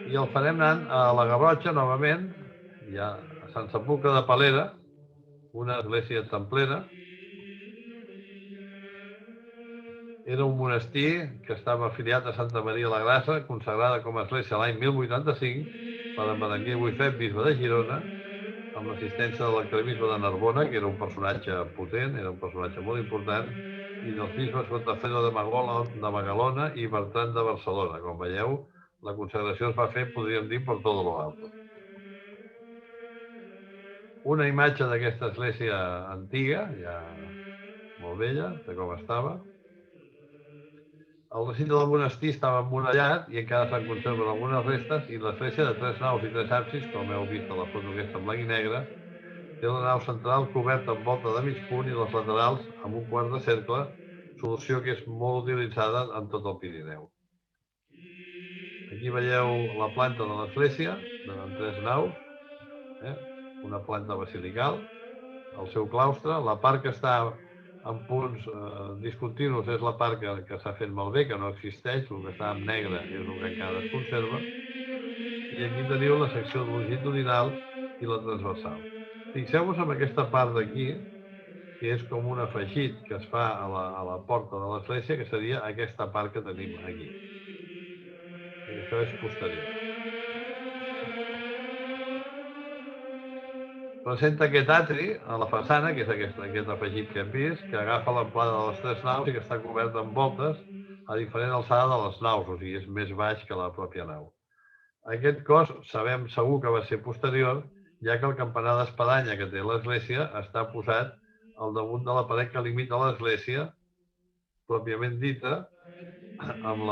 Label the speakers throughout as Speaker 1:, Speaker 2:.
Speaker 1: i el farem anant a la Garrotxa, novament, ja a Sant Sepulcre de Palera, una església templera. Era un monestir que estava afiliat a Santa Maria la Grassa, consagrada com a església l'any 1085 per en Berenguer Boifet, bisbe de Girona, amb l'assistència de l'arquebisbe de Narbona, que era un personatge potent, era un personatge molt important, i dels bisbes Gotafredo de Magalona i Bertran de Barcelona. Com veieu, la consagració es va fer, podríem dir, per tot lo alto. Una imatge d'aquesta església antiga, ja molt vella, de com estava. El recinte del monestir estava emmurallat i encara se'n conserven algunes restes, i l'església de 3 naus i 3 absis, com heu vist a la foto aquesta en blanc i negre, té la nau central coberta amb volta de mig punt i les laterals amb un quart de cercle, solució que és molt utilitzada en tot el Pirineu. Aquí veieu la planta de l'església, en 3 naus, una planta basilical, el seu claustre, la part que està en punts discontinus és la part que s'ha fet malbé, que no existeix, el que està en negre és el que encara es conserva, i aquí teniu la secció longitudinal i la transversal. Fixeu-vos en aquesta part d'aquí, que és com un afegit que es fa a la porta de l'església, que seria aquesta part que tenim aquí. Això és posterior. Presenta aquest atri a la façana, que és aquest afegit que hem vist, que agafa l'amplada de les 3 naus i que està cobert amb voltes a diferent alçada de les naus, o sigui, és més baix que la pròpia nau. Aquest cos sabem segur que va ser posterior, ja que el campanar d'espadanya que té l'església està posat al damunt de la paret que limita l'església, pròpiament dita, amb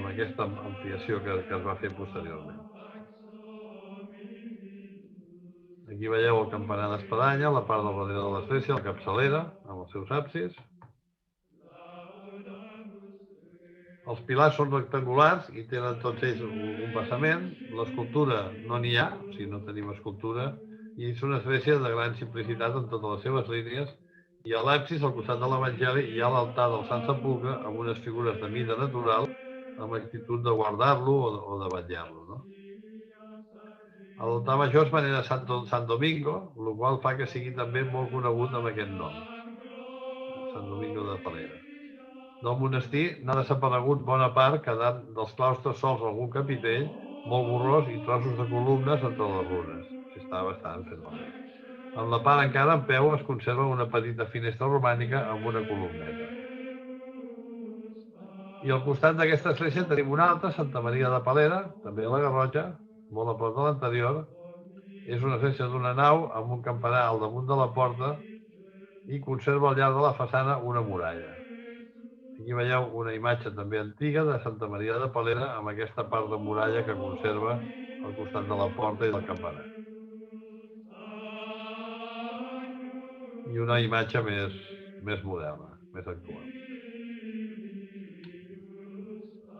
Speaker 1: aquesta ampliació que es va fer posteriorment. Aquí veieu el campanar d'espadanya, la part del darrere de l'església, la capçalera, amb els seus absis. Els pilars són rectangulars i tenen tots ells un basament. L'escultura no n'hi ha, o sigui, no tenim escultura, i és una església de gran simplicitat en totes les seves línies. I a l'absis, al costat de l'Evangeli, hi ha l'altar del Sant Sepulcre amb unes figures de mida natural amb actitud de guardar-lo o de vetllar-lo, no? A l'altar major es venera Sant Domingo, el qual fa que sigui també molt conegut amb aquest nom, Sant Domingo de Palera. Del monestir n'ha desaparegut bona part, quedant dels claustres sols algun capitell, molt borrós i trossos de columnes entre les runes. Està bastant fet malbé. En la part encara en peu es conserva una petita finestra romànica amb una columneta. I al costat d'aquesta església tenim una altra, Santa Maria de Palera, també a la Garrotxa, molt a prop de l'anterior. És una església d'una nau amb un campanar al damunt de la porta i conserva al llarg de la façana una muralla. Aquí veieu una imatge també antiga de Santa Maria de Palera amb aquesta part de muralla que conserva al costat de la porta i del campanar. I una imatge més moderna, més actual.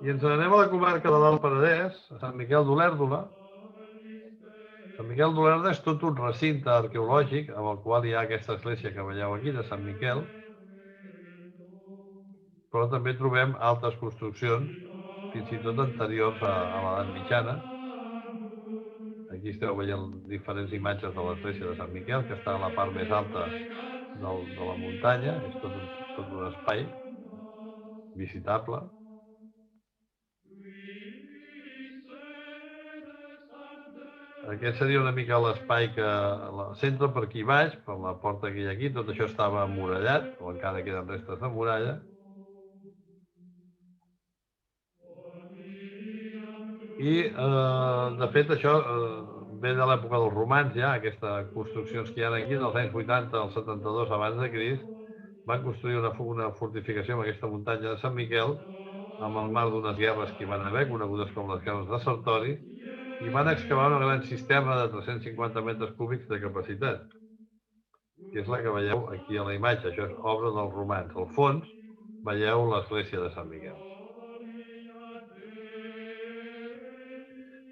Speaker 1: I ens anem a la comarca de l'Alt Penedès, a Sant Miquel d'Olèrdola. Sant Miquel d'Olèrdola és tot un recinte arqueològic amb el qual hi ha aquesta església que veieu aquí, de Sant Miquel, però també trobem altres construccions, fins i tot anteriors a l'edat mitjana. Aquí esteu veient diferents imatges de l'església de Sant Miquel, que està a la part més alta de la muntanya, és tot un espai visitable. Aquest seria una mica l'espai que centra per aquí baix, per la porta que hi ha aquí. Tot això estava emmurallat, o encara queden restes de muralla. I, de fet, això ve de l'època dels romans, ja, aquestes construccions que hi ha aquí, dels anys 80 al 72 abans de Crist, van construir una fortificació en aquesta muntanya de Sant Miquel, amb el marc d'unes guerres que hi van haver, conegudes com les guerres de Sertori, i van excavar una gran cisterna de 350 metres cúbics de capacitat, que és la que veieu aquí a la imatge. Això és obra dels romans. Al fons veieu l'església de Sant Miquel.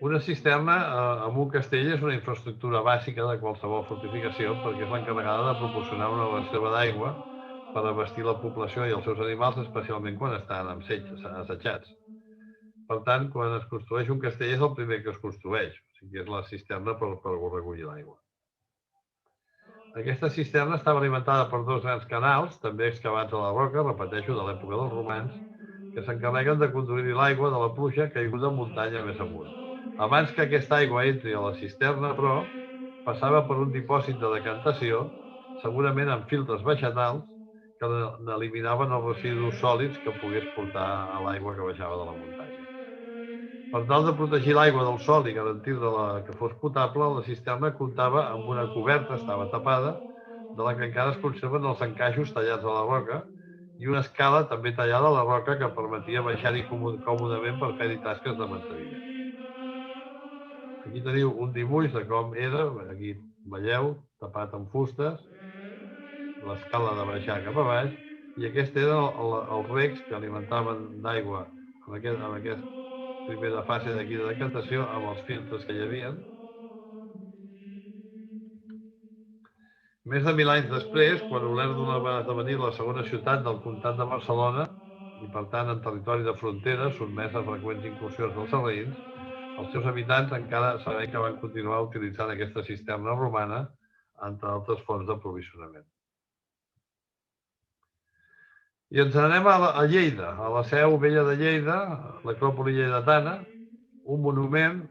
Speaker 1: Una cisterna en un castell és una infraestructura bàsica de qualsevol fortificació perquè és l'encarregada de proporcionar una reserva d'aigua per abastir la població i els seus animals, especialment quan estan assetjats. Per tant, quan es construeix un castell és el primer que es construeix, o sigui que és la cisterna per recollir l'aigua. Aquesta cisterna estava alimentada per dos grans canals, també excavats a la roca, repeteixo, de l'època dels romans, que s'encarreguen de conduir l'aigua de la pluja caiguda muntanya més amunt. Abans que aquesta aigua entri a la cisterna, però, passava per un dipòsit de decantació, segurament amb filtres vegetals, que n'eliminaven els residus sòlids que pogués portar a l'aigua que baixava de la muntanya. Per tal de protegir l'aigua del sol i garantir que fos potable, la cisterna comptava amb una coberta, estava tapada, de la que encara es conserven els encaixos tallats a la roca i una escala també tallada a la roca que permetia baixar-hi còmodament per fer-hi tasques de manteniment. Aquí teniu un dibuix de com era, aquí veieu, tapat amb fustes, l'escala de baixar cap a baix, i aquest era els recs que alimentaven d'aigua amb aquest primera fase d'aquí de decantació amb els filtres que hi havia. Més de 1000 anys després, quan Olèrdola va esdevenir la segona ciutat del comtat de Barcelona i, per tant, en territori de frontera, sotmès a freqüents incursions dels sarraïns, els seus habitants encara sabem que van continuar utilitzant aquesta cisterna romana, entre altres fonts d'aprovisionament. I ens n'anem a Lleida, a la seu vella de Lleida, l'acròpoli lleidatana, un monument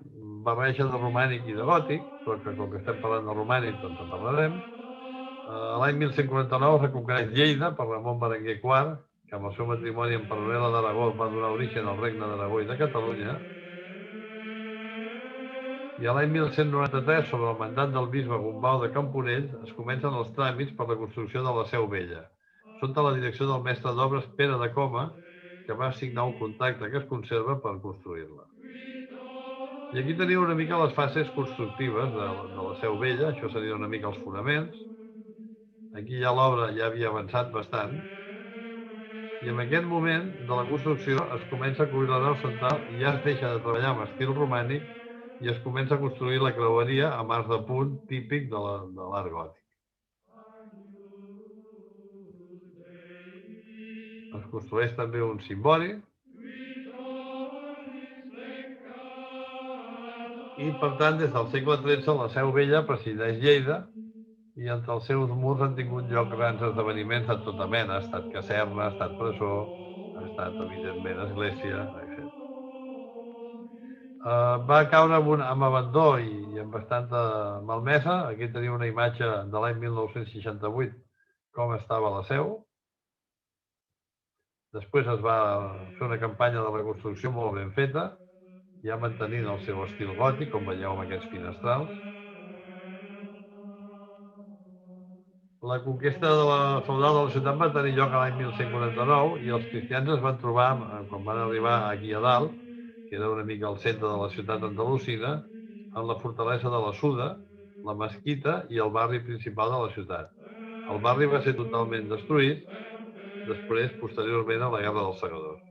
Speaker 1: barreja de romànic i de gòtic, però que com que estem parlant de romànic, doncs en parlarem. L'any 1149 es reconquereix Lleida per Ramon Berenguer IV, que amb el seu matrimoni amb Peronela d'Aragó va donar origen al Regne d'Aragó i de Catalunya. I a l'any 1193, sobre el mandat del bisbe Gombau de Camporell, es comencen els tràmits per la construcció de la seu vella, sota la direcció del mestre d'obres Pere de Coma, que va signar un contracte que es conserva per construir-la. I aquí teniu una mica les fases constructives de la seu vella, això seria una mica els fonaments. Aquí ja l'obra ja havia avançat bastant. I en aquest moment de la construcció es comença a cobrir la nau central i ja es deixa de treballar amb estil romànic i es comença a construir la creueria amb arcs de punt típic de l'art gòtic. Es construeix també un cimbori i, per tant, des del segle XIII la seu vella presideix Lleida i entre els seus murs han tingut lloc grans esdeveniments de tota mena. Ha estat caserna, ha estat presó, ha estat, evidentment, església, etc. Va caure amb abandó i amb bastanta malmesa. Aquí teniu una imatge de l'any 1968, com estava la seu. Després es va fer una campanya de reconstrucció molt ben feta, ja mantenint el seu estil gòtic, com veieu amb aquests finestrals. La conquesta de la feudal de la ciutat va tenir lloc a l'any 1149 i els cristians es van trobar, quan van arribar aquí a dalt, que era una mica el centre de la ciutat andalusina, amb la fortalesa de la Suda, la mesquita i el barri principal de la ciutat. El barri va ser totalment destruït, després, posteriorment, a la Guerra dels Segadors.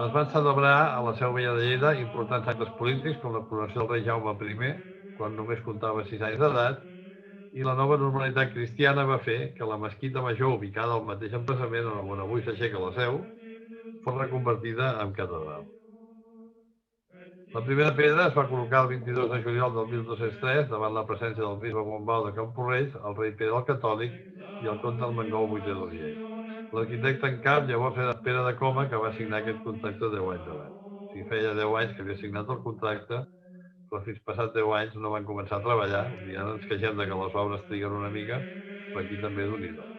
Speaker 1: Es van celebrar a la seu vella de Lleida importants actes polítics com la coronació del rei Jaume I, quan només comptava 6 anys d'edat, i la nova normalitat cristiana va fer que la mesquita major, ubicada al mateix emplaçament on avui s'aixeca la seu, fos reconvertida en catedral. La primera pedra es va col·locar el 22 de juliol del 1203 davant la presència del bisbe Gombau de Camporrells, el rei Pere el Catòlic i el comte Armengol VIII d'Urgell. L'arquitecte en cap llavors era Pere de Coma, que va signar aquest contracte 10 anys abans. O sigui, feia 10 anys que havia signat el contracte, però fins passats 10 anys no van començar a treballar. I ara ens queixem de que les obres triguen una mica, però aquí també d'un-hi-do.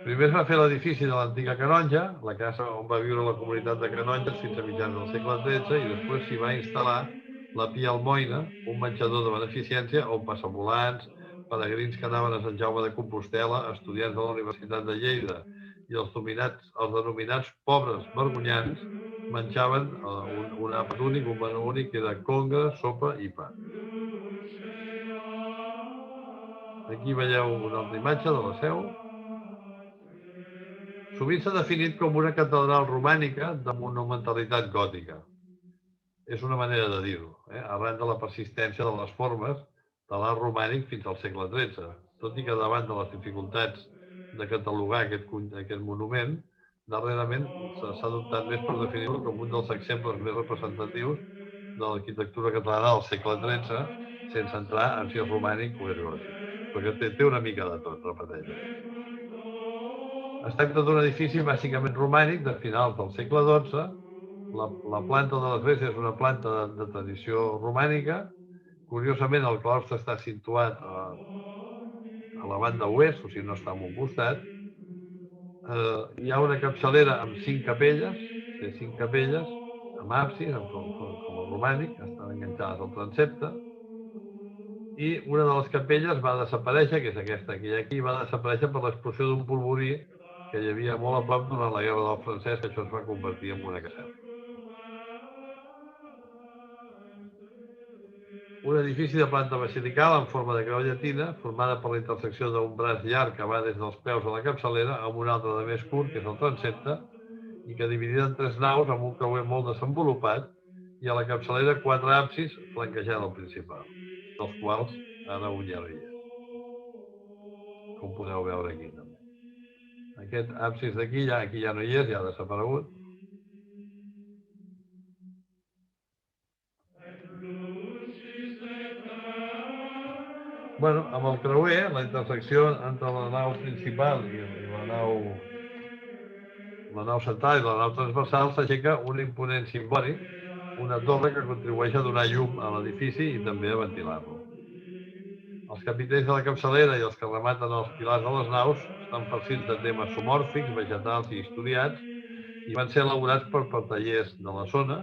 Speaker 1: Primer es va fer l'edifici de l'antiga canonja, la casa on va viure la comunitat de canonges fins a mitjans del segle XIII, i després s'hi va instal·lar la Pia Almoina, un menjador de beneficència on passavolants, peregrins que anaven a Sant Jaume de Compostel·la, estudiants de la Universitat de Lleida i els denominats pobres vergonyants menjaven un àpat únic, un menú únic, que era congre, sopa i pa. Aquí veieu una altra imatge de la seu. Sovint s'ha definit com una catedral romànica de monumentalitat gòtica. És una manera de dir-ho, arran de la persistència de les formes de l'art romànic fins al segle XIII, tot i que davant de les dificultats de catalogar aquest monument, darrerament s'ha adoptat més per definir-lo com un dels exemples més representatius de l'arquitectura catalana del segle XIII, sense entrar en si és romànic o és gòtic, perquè té una mica de tot, repeteixo. Es tracta d'un edifici bàsicament romànic de finals del segle XII. La planta de l'església és una planta de tradició romànica. Curiosament, el claustre està situat a la banda oest, o sigui, no està en un costat. Hi ha una capçalera amb 5 capelles, amb absis, com el romànic, que estan enganxades al transsepte. I una de les capelles va desaparèixer, que és aquesta que hi ha aquí, va desaparèixer per l'explosió d'un polvorí que hi havia molt a prop durant la Guerra del Francès, que això es va convertir en una caserna. Un edifici de planta basilical en forma de creu llatina, formada per la intersecció d'un braç llarg que va des dels peus a la capçalera amb un altre de més curt, que és el transsepte, i que dividida en 3 naus amb un creuer molt desenvolupat, i a la capçalera 4 absis flanquejant el principal, dels quals ara un ja no hi és, com podeu veure aquí també. Aquest absis d'aquí aquí ja no hi és, ja ha desaparegut. Bueno, amb el creuer, la intersecció entre la nau principal i la nau central i la nau transversal s'aixeca un imponent cimbori, una torre que contribueix a donar llum a l'edifici i també a ventilar-lo. Els capitells de la capçalera i els que rematen els pilars de les naus estan farcits de temes zoomòrfics, vegetals i historiats i van ser elaborats per tallers de la zona,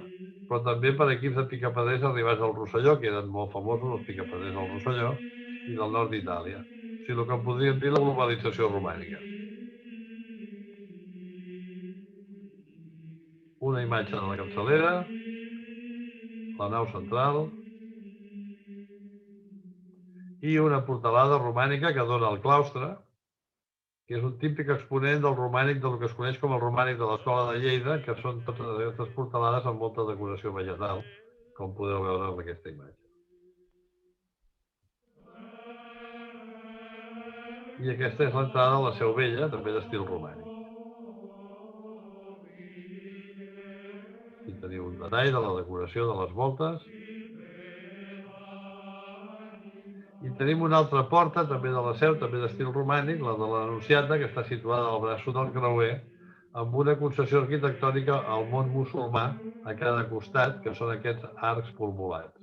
Speaker 1: però també per equips de picapedrers arribats al Rosselló, que eren molt famosos els picapedrers del Rosselló, i del nord d'Itàlia. O sigui, el que en podríem dir la globalització romànica. Una imatge de la capçalera, la nau central i una portalada romànica que dona al claustre, que és un típic exponent del romànic del que es coneix com el romànic de l'Escola de Lleida, que són totes aquestes portalades amb molta decoració vegetal, com podeu veure en aquesta imatge. I aquesta és l'entrada a la Seu Vella, també d'estil romànic. Aquí teniu un detall de la decoració de les voltes. I tenim una altra porta, també de la Seu, també d'estil romànic, la de l'Anunciata, que està situada al braç del creuer, amb una concessió arquitectònica al món musulmà a cada costat, que són aquests arcs pulmolats.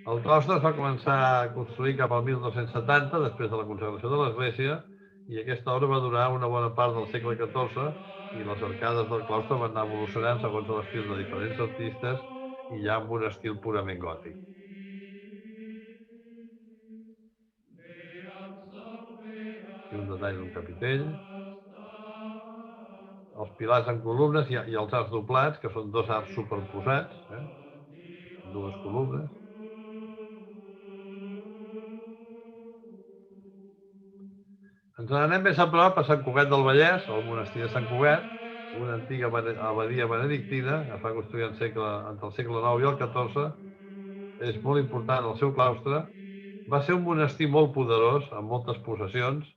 Speaker 1: El claustre es va començar a construir cap al 1270, després de la consagració de l'església, i aquesta obra va durar una bona part del segle XIV, i les arcades del claustre van anar evolucionant segons l'estil de diferents artistes i ja amb un estil purament gòtic. Aquí un detall d'un capitell. Els pilars en columnes i els arcs doblats, que són 2 arcs superposats, dues columnes. Ens n'anem més a prop a Sant Cugat del Vallès, al monestir de Sant Cugat, una antiga abadia benedictina, que es va construir entre el segle IX i el XIV. És molt important el seu claustre. Va ser un monestir molt poderós, amb moltes possessions,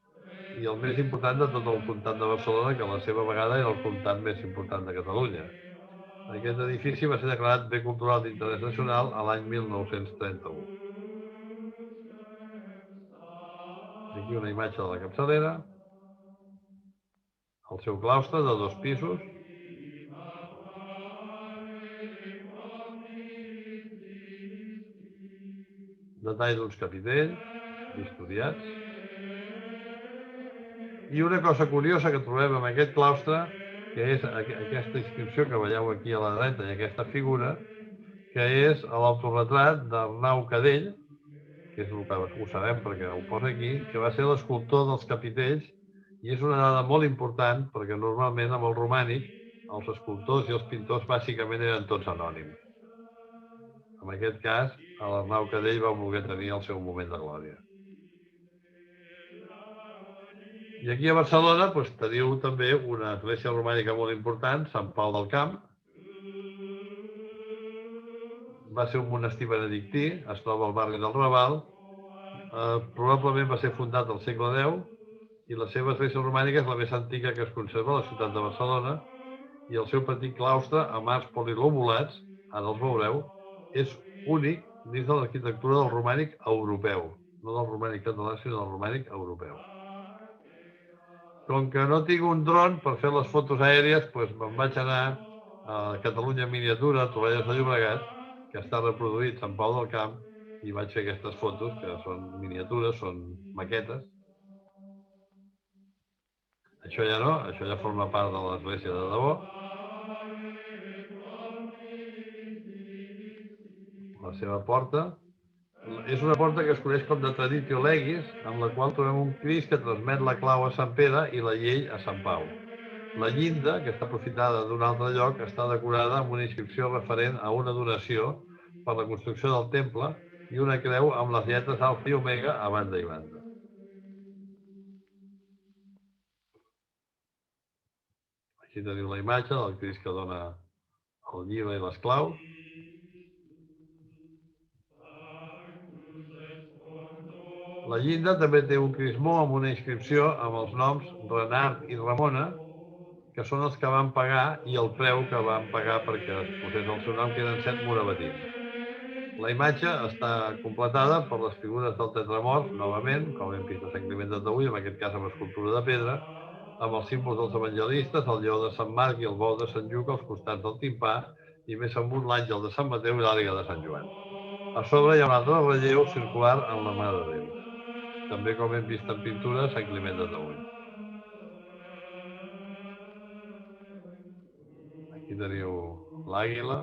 Speaker 1: i el més important de tot el comtat de Barcelona, que a la seva vegada era el comtat més important de Catalunya. Aquest edifici va ser declarat bé cultural d'interès nacional a l'any 1931. Aquí una imatge de la capçalera, el seu claustre de 2 pisos. Detall d'uns capitells, historiats. I una cosa curiosa que trobem en aquest claustre, que és aquesta inscripció que veieu aquí a la dreta i aquesta figura, que és l'autorretrat d'Arnau Cadell, que és el que ho sabem perquè ho posa aquí, que va ser l'escultor dels capitells, i és una dada molt important perquè normalment amb el romànic els escultors i els pintors bàsicament eren tots anònims. En aquest cas, l'Arnau Cadell va voler tenir el seu moment de glòria. I aquí a Barcelona teniu també una església romànica molt important, Sant Pau del Camp. Va ser un monestir benedictí, es troba al barri del Raval, probablement va ser fundat al segle X i la seva església romànica és la més antiga que es conserva a la ciutat de Barcelona i el seu petit claustre, amb arcs polilobulats, ara els veureu, és únic dins de l'arquitectura del romànic europeu, no del romànic català, sinó del romànic europeu. Com que no tinc un dron per fer les fotos aèries, doncs me'n vaig anar a Catalunya Miniatura, a Torrelles de Llobregat, que està reproduït Sant Pau del Camp, i vaig fer aquestes fotos, que són miniatures, són maquetes. Això ja no, això ja forma part de l'església de debò. La seva porta. És una porta que es coneix com de Traditio Legis, amb la qual trobem un Crist que transmet la clau a Sant Pere i la llei a Sant Pau. La llinda, que està aprofitada d'un altre lloc, està decorada amb una inscripció referent a una donació per la construcció del temple i una creu amb les lletres Alfa i Omega a banda i banda. Aquí teniu la imatge del Crist que dona el llibre i les claus. La llinda també té un crismó amb una inscripció amb els noms Renard i Ramona, que són els que van pagar, i el preu que van pagar perquè es posés el seu nom, que eren 7 morabatins. La imatge està completada per les figures del tetramorf, novament, com hem vist a Sant Climent de Taüll, en aquest cas amb escultura de pedra, amb els símbols dels evangelistes, el lleó de Sant Marc i el bou de Sant Lluc als costats del timpà, i més amunt l'àngel de Sant Mateu i l'àliga de Sant Joan. A sobre hi ha un altre relleu circular en la Mare de Déu, també com hem vist en pintura a Sant Climent de Taüll. Aquí teniu l'àguila.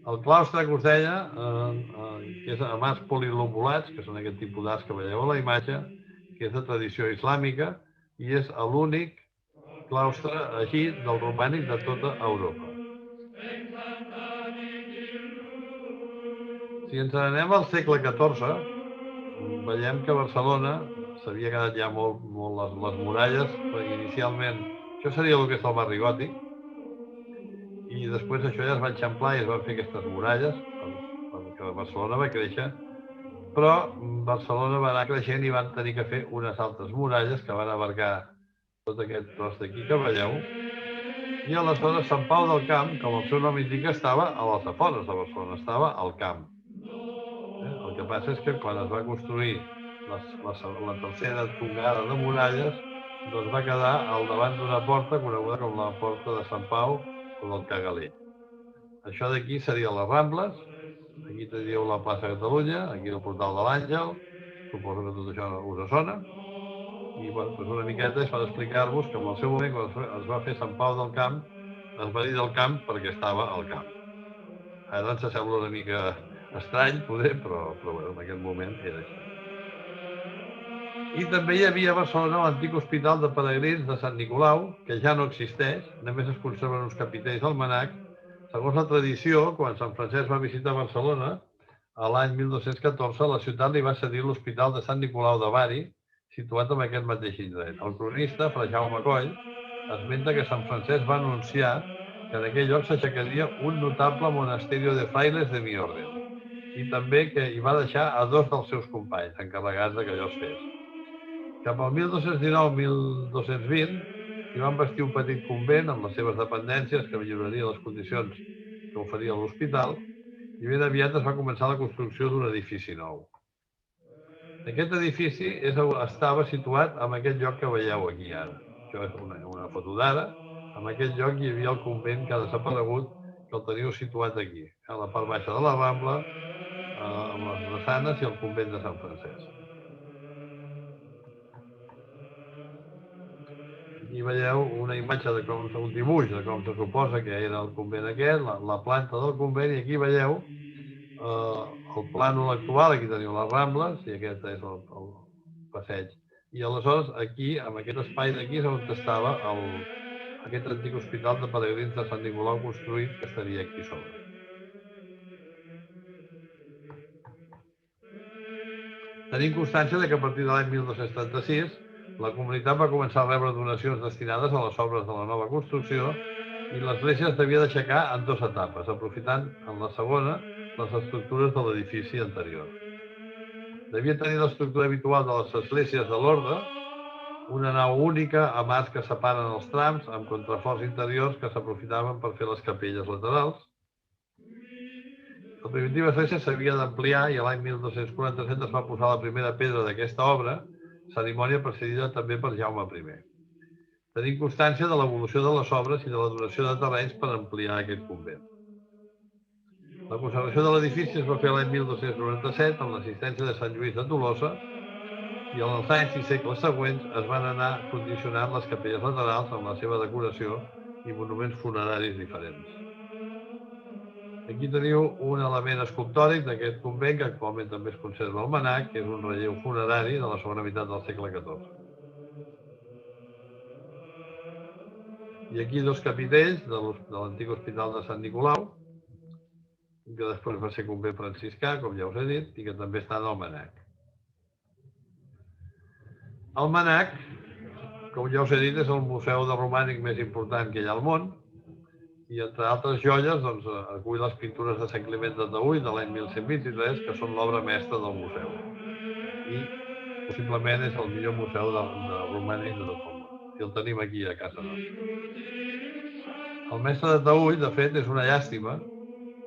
Speaker 1: El claustre que us deia, que és amb arcs polilobulats, que són aquest tipus d'arcs que veieu a la imatge, que és de tradició islàmica i és l'únic claustre així del romànic de tota Europa. Si ens anem al segle XIV, veiem que Barcelona s'havia quedat ja molt les muralles, perquè inicialment això seria el que és el barri gòtic, i després això ja es va enxamplar i es van fer aquestes muralles, perquè Barcelona va créixer, però Barcelona va anar creixent i van tenir que fer unes altres muralles que van abarcar tot aquest tros d'aquí que veieu, i aleshores Sant Pau del Camp, com el seu nom indica, estava a les afores de Barcelona, estava al camp. El que passa és que quan es va construir la tercera tongada de muralles, doncs va quedar al davant d'una porta coneguda com la Porta de Sant Pau o del Cagaler. Això d'aquí serien les Rambles, aquí teniu la plaça Catalunya, aquí el portal de l'Àngel, suposo que tot això us sona, i bueno, doncs una miqueta és per explicar-vos que en el seu moment, quan es va fer Sant Pau del Camp, es va dir del camp perquè estava al camp. Ara ens sembla una mica estrany, poder, però bueno, en aquell moment era així. I també hi havia a Barcelona l'antic hospital de peregrins de Sant Nicolau, que ja no existeix, només es conserven uns capitells al manac. Segons la tradició, quan Sant Francesc va visitar Barcelona, a l'any 1214, la ciutat li va cedir l'Hospital de Sant Nicolau de Bari, situat en aquest mateix indret. El cronista, Fra Jaume Coll, esmenta que Sant Francesc va anunciar que en aquell lloc s'aixecaria un notable monasterio de frailes de mi orden, i també que hi va deixar a 2 dels seus companys, encarregats que allò es fes. Cap al 1219-1220 hi van bastir un petit convent amb les seves dependències que milloraria les condicions que oferia l'hospital, i ben aviat es va començar la construcció d'un edifici nou. Aquest edifici estava situat en aquest lloc que veieu aquí ara. Això és una foto d'ara. En aquest lloc hi havia el convent que ha desaparegut, que el teniu situat aquí, a la part baixa de la Rambla, amb les drassanes i el convent de Sant Francesc. Aquí veieu una imatge un dibuix de com se suposa que era el convent aquest, la planta del convent, i aquí veieu el plànol actual. Aquí teniu les Rambles i aquest és el passeig. I aleshores aquí, en aquest espai d'aquí, és on estava aquest antic hospital de peregrins de Sant Nicolau construït, que estaria aquí sobre. Tenim constància que a partir de l'any 1236 la comunitat va començar a rebre donacions destinades a les obres de la nova construcció i l'església es devia d'aixecar en 2 etapes, aprofitant en la segona les estructures de l'edifici anterior. Devia tenir l'estructura habitual de les esglésies de l'orde, una nau única amb arcs que separen els trams, amb contraforts interiors que s'aprofitaven per fer les capelles laterals. La primitiva església s'havia d'ampliar i l'any 1247 es va posar la primera pedra d'aquesta obra, cerimònia presidida també per Jaume I. Tenim constància de l'evolució de les obres i de la donació de terrenys per ampliar aquest convent. La conservació de l'edifici es va fer l'any 1297 amb l'assistència de Sant Lluís de Tolosa i en els anys i segles següents es van anar condicionant les capelles laterals amb la seva decoració i monuments funeraris diferents. Aquí teniu un element escultòric d'aquest convent que actualment també es conserva al Mnac, que és un relleu funerari de la segona meitat del segle XIV. I aquí dos capitells de l'antic hospital de Sant Nicolau, que després va ser convent franciscà, com ja us he dit, i que també està al Mnac. El Mnac, com ja us he dit, és el museu de romànic més important que hi ha al món i, entre altres joies, doncs, acull les pintures de Sant Climent de Taüll de l'any 1123, que són l'obra mestra del museu. I possiblement és el millor museu de romànic de tot el món. I el tenim aquí a casa nostra. El mestre de Taüll, de fet, és una llàstima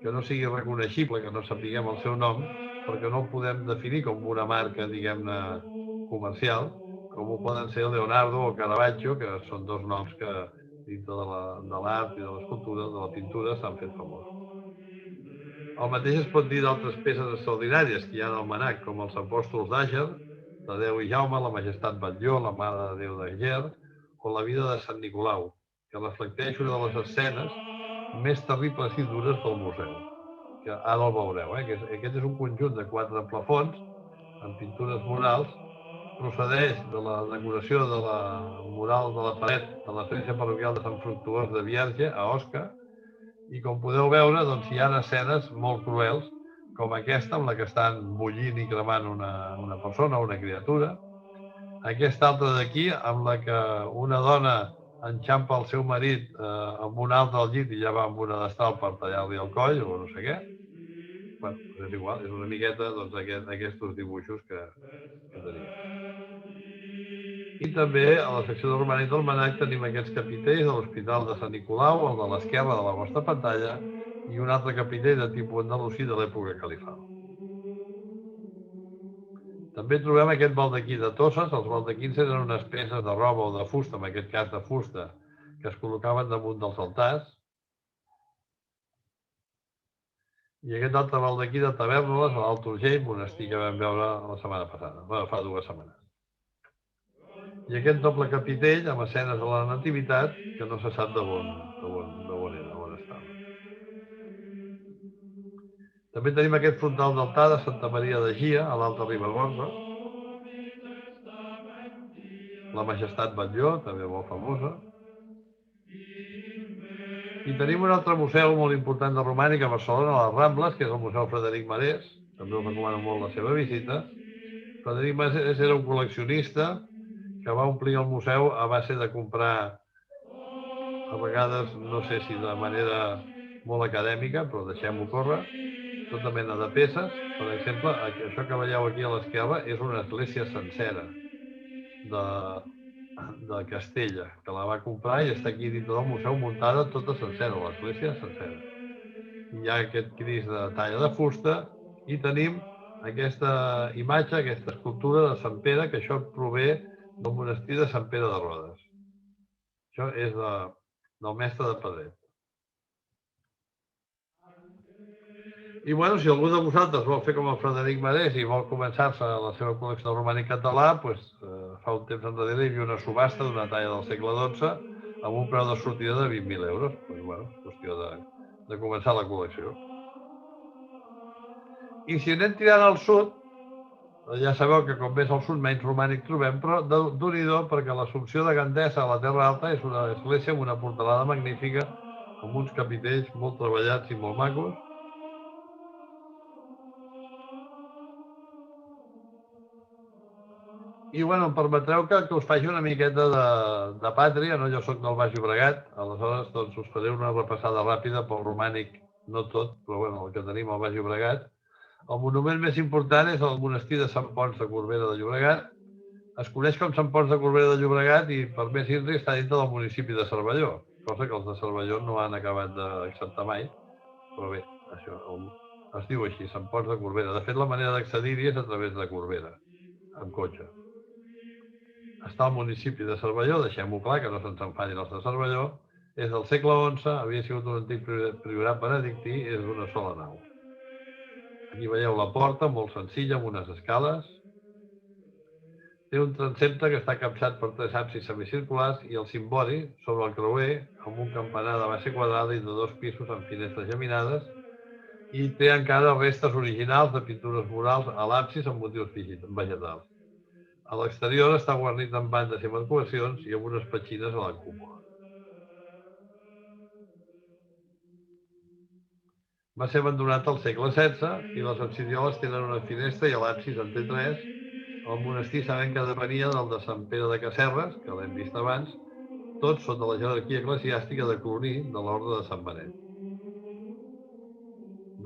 Speaker 1: que no sigui reconeixible, que no sapiguem el seu nom, perquè no el podem definir com una marca, diguem-ne, comercial, com ho poden ser Leonardo o Caravaggio, que són dos noms que dintre de l'art i de l'escultura, de la pintura, s'han fet famosos. El mateix es pot dir d'altres peces extraordinàries que hi ha al Mnac, com els apòstols d'Àger, Tadeu i Jaume, la Majestat Batlló, la Mare de Déu de Ger, o la vida de Sant Nicolau, que reflecteix una de les escenes més terribles i dures del museu, que ara el veureu. Aquest és un conjunt de 4 plafons amb pintures murals, procedeix de la decoració de la mural de la paret de l'església parroquial de Sant Fructuós de Vierge, a Osca, i com podeu veure, doncs, hi ha escenes molt cruels, com aquesta, amb la que estan bullint i cremant una persona, una criatura. Aquesta altra d'aquí, amb la que una dona enxampa el seu marit amb un altre al llit i ja va amb una destral per tallar-li el coll o no sé què. Bueno, és igual, és una miqueta doncs, aquests dibuixos que tenim. I també a la secció de romànic del Mnac tenim aquests capitells de l'Hospital de Sant Nicolau, el de l'esquerra de la vostra pantalla, i un altre capitell de tipus andalusí de l'època califal. També trobem aquest baldaquí de tosses. Els baldaquins eren unes peces de roba o de fusta, en aquest cas de fusta, que es col·locaven damunt dels altars. I aquest altre baldaquí de Tavèrnoles, a l'Alt Urgell, monestir que vam veure la setmana passada, fa 2 setmanes. I aquest doble capitell amb escenes de la Nativitat que no se sap d'on estava. També tenim aquest frontal d'altar de Santa Maria de Gia, a l'Alta Ribagorça. La Majestat Batlló, també molt famosa. I tenim un altre museu molt important de romànic a Barcelona, a les Rambles, que és el Museu Frederic Marès. També us recomano molt la seva visita. Frederic Marès era un col·leccionista que va omplir el museu a base de comprar, a vegades, no sé si de manera molt acadèmica, però deixem-ho córrer, tota mena de peces. Per exemple, això que veieu aquí a l'esquerra és una església sencera de Castella, que la va comprar i està aquí dintre del museu muntada tota sencera, l'església sencera. Hi ha aquest Crist de talla de fusta i tenim aquesta imatge, aquesta escultura de Sant Pere, que això prové del monestir de Sant Pere de Rodes. Això és del mestre de Pedret. I bueno, si algú de vosaltres vol fer com el Frederic Marès i vol començar-se la seva col·lecció de romànic català, doncs, fa un temps enrere hi havia una subhasta d'una talla del segle XII amb un preu de sortida de 20.000 euros. Doncs, bueno, qüestió de començar la col·lecció. I si anem tirant al sud, ja sabeu que com més al sud menys romànic trobem, però d'un-i-do, perquè l'Assumpció de Gandesa a la Terra Alta és una església amb una portalada magnífica, amb uns capitells molt treballats i molt macos. I bueno, em permetreu que us faci una miqueta de pàtria, no? Jo soc del Baix Llobregat, aleshores doncs us faré una repassada ràpida pel romànic no tot, però bueno, el que tenim al Baix Llobregat. El monument més important és el monestir de Sant Ponç de Corbera de Llobregat. Es coneix com Sant Ponç de Corbera de Llobregat i, per més indri, està dintre del municipi de Cervelló, cosa que els de Cervelló no han acabat d'acceptar mai, però bé, això es diu així, Sant Ponç de Corbera. De fet, la manera d'accedir-hi és a través de Corbera, amb cotxe. Està al municipi de Cervelló, deixem-ho clar, que no se'ns enfadin els de Cervelló. És del segle XI, havia sigut un antic priorat benedictí i és d'una sola nau. Aquí veieu la porta, molt senzilla, amb unes escales. Té un transsepte que està capçat per 3 absis semicirculars i el cimbori sobre el creuer, amb un campanar de base quadrada i de 2 pisos amb finestres geminades, i té encara restes originals de pintures murals a l'absis amb motius vegetals. A l'exterior està guarnit amb bandes i arcuacions i amb unes petxines a la cúpula. Va ser abandonat al segle XVI i les absidioles tenen una finestra i l'absis en té 3. El monestir sabem que depenia del de Sant Pere de Casserres, que l'hem vist abans, tot sota la jerarquia eclesiàstica de Cloní de l'Orde de Sant Benet.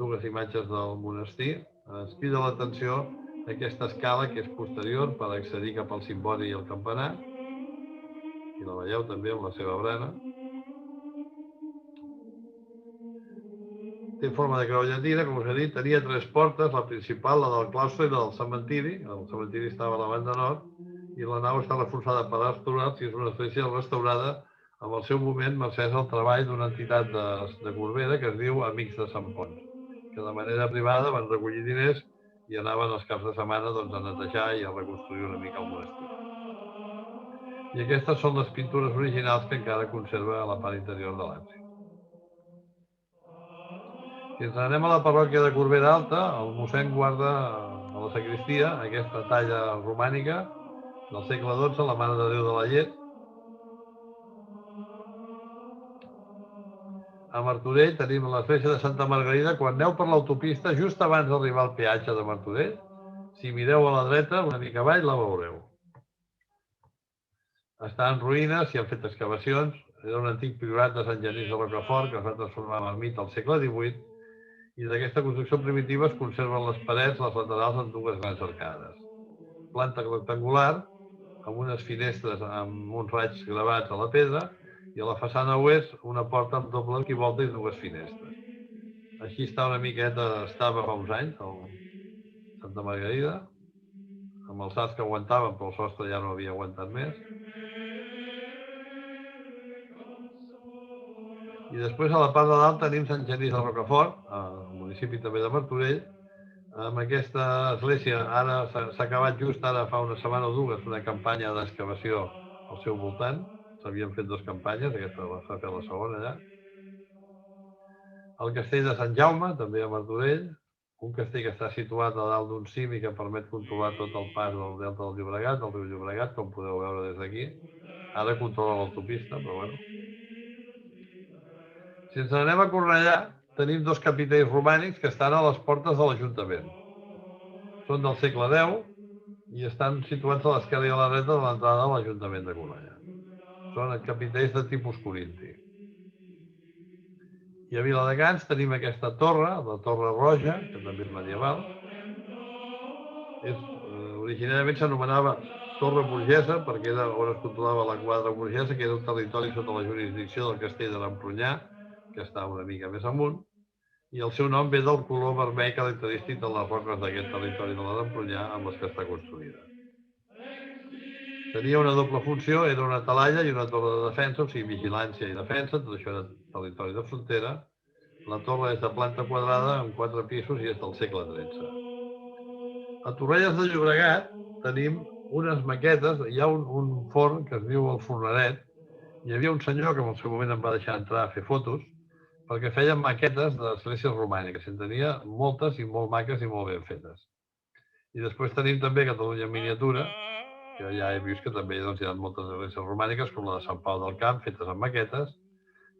Speaker 1: Dues imatges del monestir. Ens crida l'atenció aquesta escala que és posterior per accedir cap al cimbori i el campanar. I la veieu també amb la seva barana. Té forma de creu llatina, com us he dit, tenia 3 portes, la principal, la del claustre i la del cementiri. El cementiri estava a la banda nord i la nau està reforçada per arcs torats i és una església restaurada amb el seu moment mercès al treball d'una entitat de Corbera que es diu Amics de Sant Ponç, que de manera privada van recollir diners i anaven els caps de setmana a netejar i a reconstruir una mica el monestir. I aquestes són les pintures originals que encara conserva a la part interior de l'absis. Si ens anem a la parròquia de Corbera Alta, el mossèn guarda a la sagristia aquesta talla romànica del segle XII, la Mare de Déu de la Llet. A Martorell tenim l'església de Santa Margarida. Quan aneu per l'autopista, just abans d'arribar al peatge de Martorell, si mireu a la dreta, una mica avall, la veureu. Està en ruïnes, s'hi han fet excavacions. Era un antic priorat de Sant Genís de Rocafort que es va transformar en ermita al segle XVIII i d'aquesta construcció primitiva es conserven les parets, les laterals en 2 grans arcades. Planta rectangular, amb unes finestres amb uns raigs gravats a la pedra i a la façana oest una porta amb doble arquivolta i 2 finestres. Així està una miqueta, estava fa uns anys, el Santa Margarida, amb els arcs que aguantaven, però el sostre ja no havia aguantat més. I després a la part de dalt tenim Sant Genís de Rocafort, al municipi també de Martorell. Amb aquesta església ara s'ha acabat just ara fa una setmana o 2 una campanya d'excavació al seu voltant. S'havien fet 2 campanyes, aquesta va fer la segona allà. El castell de Sant Jaume, també a Martorell, un castell que està situat a dalt d'un cim i que permet controlar tot el pas del delta del Llobregat, del riu Llobregat, com podeu veure des d'aquí. Ara controla l'autopista, però bueno. Si ens anem a Cornellà, tenim 2 capitells romànics que estan a les portes de l'Ajuntament. Són del segle X i estan situats a l'esquerra i a la dreta de l'entrada de l'Ajuntament de Cornellà. Són capitells de tipus corinti. I a Viladecans tenim aquesta torre, la Torre Roja, que també és medieval. Originàriament s'anomenava Torre Burgesa perquè era on es controlava la quadra burgesa, que era un territori sota la jurisdicció del castell de l'Empronyà, que està una mica més amunt, i el seu nom ve del color vermell característic de les roques d'aquest territori de l'Empronyà amb les que està construïda. Tenia una doble funció, era una talalla i una torre de defensa, o sigui, vigilància i defensa, tot això era territori de frontera. La torre és de planta quadrada amb 4 pisos i és del segle XIII. A Torrelles de Llobregat tenim unes maquetes, hi ha un forn que es diu el Fornaret. Hi havia un senyor que en el seu moment em va deixar entrar a fer fotos perquè feien maquetes d'esglésies romàniques. En tenia moltes i molt maques i molt ben fetes. I després tenim també Catalunya en miniatura, que ja he vist que també hi ha moltes esglésies romàniques, com la de Sant Pau del Camp, fetes amb maquetes.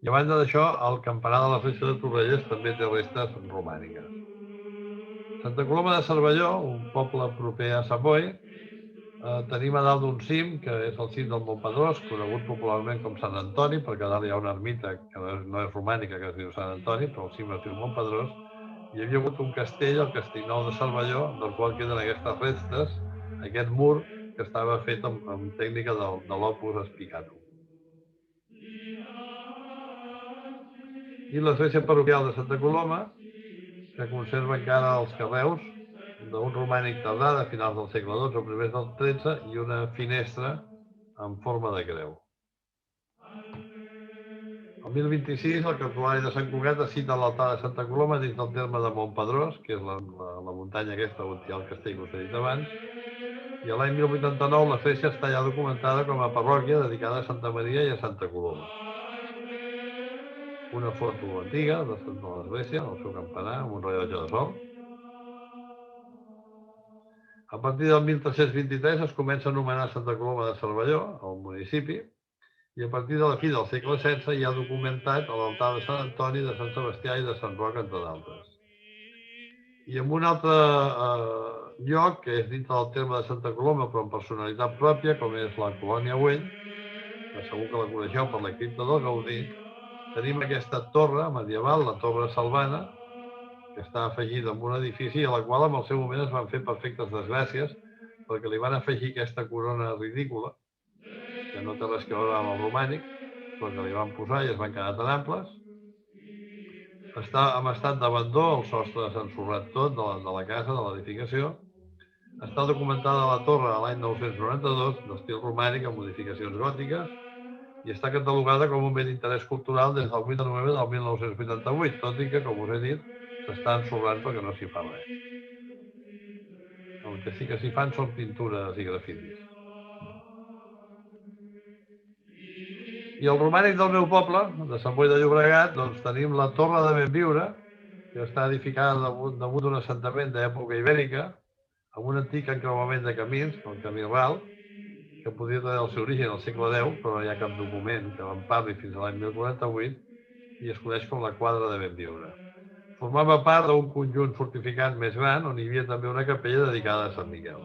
Speaker 1: I a banda d'això, el campanar de l'església de Torrelles també té restes romàniques. Santa Coloma de Cervelló, un poble proper a Sant Boi, Tenim a dalt d'un cim, que és el cim del Montpedrós, conegut popularment com Sant Antoni, perquè a dalt hi ha una ermita que no és romànica, que es diu Sant Antoni, però el cim es diu Montpedrós. Hi havia hagut un castell, el Castellnou de Cervelló, del qual queden aquestes restes, aquest mur que estava fet amb tècnica de l'opus spicatum. I l'església parroquial de Santa Coloma, que conserva encara els carreus d'un romànic tardà de finals del segle XII o primers del XIII i una finestra en forma de creu. El 1026, el cartulari de Sant Cugat es cita l'altar de Santa Coloma dins del terme de Montpedrós, que és la muntanya aquesta on hi ha el castell que us he dit abans, i l'any 1089 l'església està ja documentada com a parròquia dedicada a Santa Maria i a Santa Coloma. Una foto antiga de l'església, el seu campanar, amb un rellotge de sol. A partir del 1323 es comença a anomenar Santa Coloma de Cervelló, el municipi, i a partir de la fi del segle XVI hi ha documentat l'altar de Sant Antoni, de Sant Sebastià i de Sant Roc, entre d'altres. I en un altre lloc, que és dintre del terme de Santa Coloma, però amb personalitat pròpia, com és la Colònia Güell, que segur que la coneixeu per la cripta del Gaudí, tenim aquesta torre medieval, la Torre Salvana, que està afegida en un edifici a la qual en el seu moment es van fer perfectes desgràcies perquè li van afegir aquesta corona ridícula, que no té res a veure amb el romànic, però que li van posar i es van quedar tan amples. Està en estat d'abandó, el sostre s'ha ensorrat tot de la casa, de l'edificació. Està documentada la torre a l'any 992, d'estil romànic amb modificacions gòtiques, i està catalogada com un bé d'interès cultural des del 8 de novembre del 1988, tot i que, com us he dit, s'està ensorrant perquè no s'hi fa res. El que sí que s'hi fan són pintures i grafitis. I el romànic del meu poble, de Sant Boi de Llobregat, doncs tenim la Torre de Benviure, que està edificada damunt d'un assentament d'època ibèrica, amb un antic encreuament de camins, el camí ral, que podria tenir el seu origen al segle X, però no hi ha cap document que en parli fins a l'any 1048, i es coneix com la Quadra de Benviure. Formava part d'un conjunt fortificat més gran, on hi havia també una capella dedicada a Sant Miquel.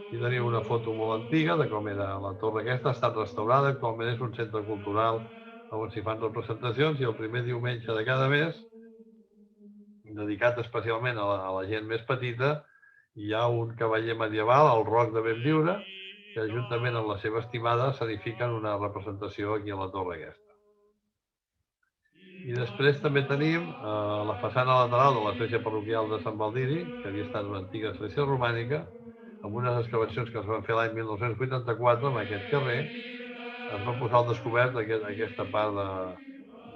Speaker 1: Aquí teniu una foto molt antiga de com era la torre aquesta, ha estat restaurada, actualment és un centre cultural on s'hi fan representacions, i el primer diumenge de cada mes, dedicat especialment a la gent més petita, hi ha un cavaller medieval, el Roc de Benviure, que juntament amb la seva estimada s'edifiquen una representació aquí a la torre aquesta. I després també tenim la façana lateral de l'església parroquial de Sant Baldiri, que havia estat una antiga església romànica, amb unes excavacions que es van fer l'any 1984 en aquest carrer. Es va posar al descobert aquesta part de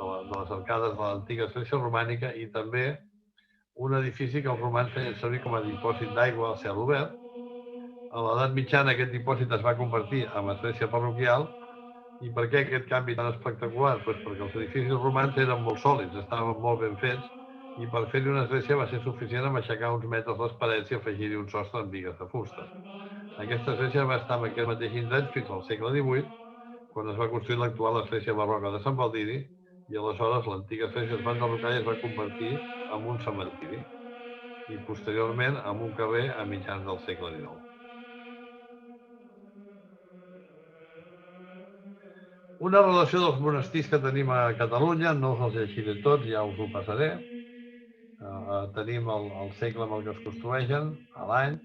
Speaker 1: les arcades de l'antiga església romànica i també un edifici que els romans feien servir com a dipòsit d'aigua al cel obert. A l'edat mitjana aquest dipòsit es va convertir en església parroquial. I per què aquest canvi tan espectacular? Pues perquè els edificis romans eren molt sòlids, estaven molt ben fets, i per fer-hi una església va ser suficient amb aixecar uns metres les parets i afegir-hi un sostre amb bigues de fusta. Aquesta església va estar en aquest mateix indret fins al segle XVIII, quan es va construir l'actual església barroca de Sant Baldiri, i aleshores l'antiga església es va enderrocar i es va convertir en un cementiri, i posteriorment en un carrer a mitjans del segle XIX. Una relació dels monestirs que tenim a Catalunya, no us els llegiré tots, ja us ho passaré. Tenim el segle amb el que es construeixen, a l'any,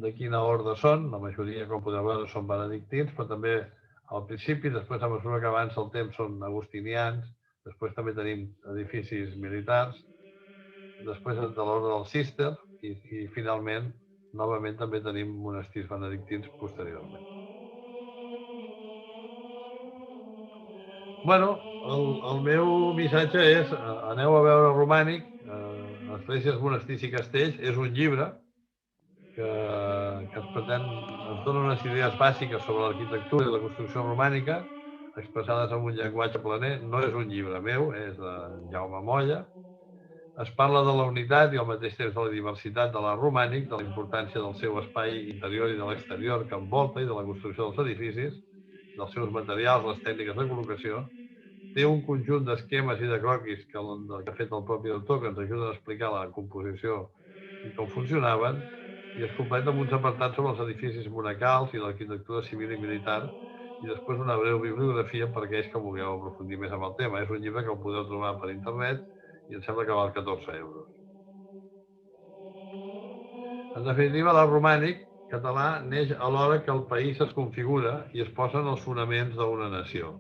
Speaker 1: de quina ordre són, la majoria, com podeu veure, són benedictins, però també al principi, després a mesura que avança el temps, són agustinians, després també tenim edificis militars, després de l'ordre del Cister, i finalment, novament, també tenim monestirs benedictins posteriorment. Bueno, el meu missatge és aneu a veure Romànic, Esglésies, Monestirs i Castells. És un llibre que ens dona unes idees bàsiques sobre l'arquitectura i la construcció romànica, expressades en un llenguatge planer. No és un llibre meu, és de Jaume Molla. Es parla de la unitat i al mateix temps de la diversitat de l'art romànic, de la importància del seu espai interior i de l'exterior que envolta i de la construcció dels edificis, dels seus materials, les tècniques de col·locació. Té un conjunt d'esquemes i de croquis que ha fet el propi autor, que ens ajuden a explicar la composició i com funcionaven. i es completa amb uns apartats sobre els edificis monacals i l'arquitectura civil i militar, i després una breu bibliografia per aquells que vulgueu aprofundir més en el tema. És un llibre que el podeu trobar per internet i em sembla que val 14 euros. En definitiva, l'art romànic català neix alhora que el país es configura i es posen els fonaments d'una nació.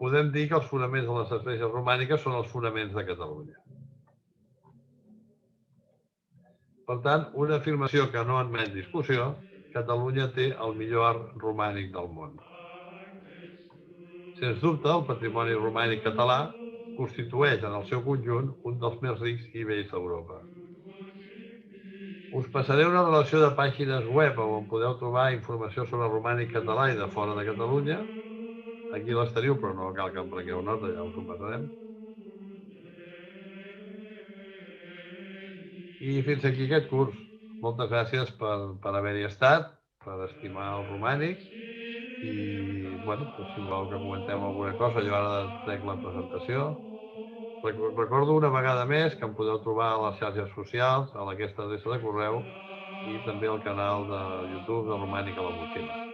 Speaker 1: Podem dir que els fonaments de les esglésies romàniques són els fonaments de Catalunya. Per tant, una afirmació que no admet discussió: Catalunya té el millor art romànic del món. Sens dubte, el patrimoni romànic català constitueix en el seu conjunt un dels més rics i bells d'Europa. Us passaré una relació de pàgines web on podeu trobar informació sobre romànic català i de fora de Catalunya. Aquí les teniu, però no cal que en prengueu nota, ja us ho passarem. I fins aquí aquest curs. Moltes gràcies per haver-hi estat, per estimar el romànic, i bueno, si voleu que comentem alguna cosa, jo ara trec la presentació. Recordo una vegada més que em podeu trobar a les xarxes socials, a aquesta adreça de correu, i també al canal de YouTube de Romànica a la Motxilla.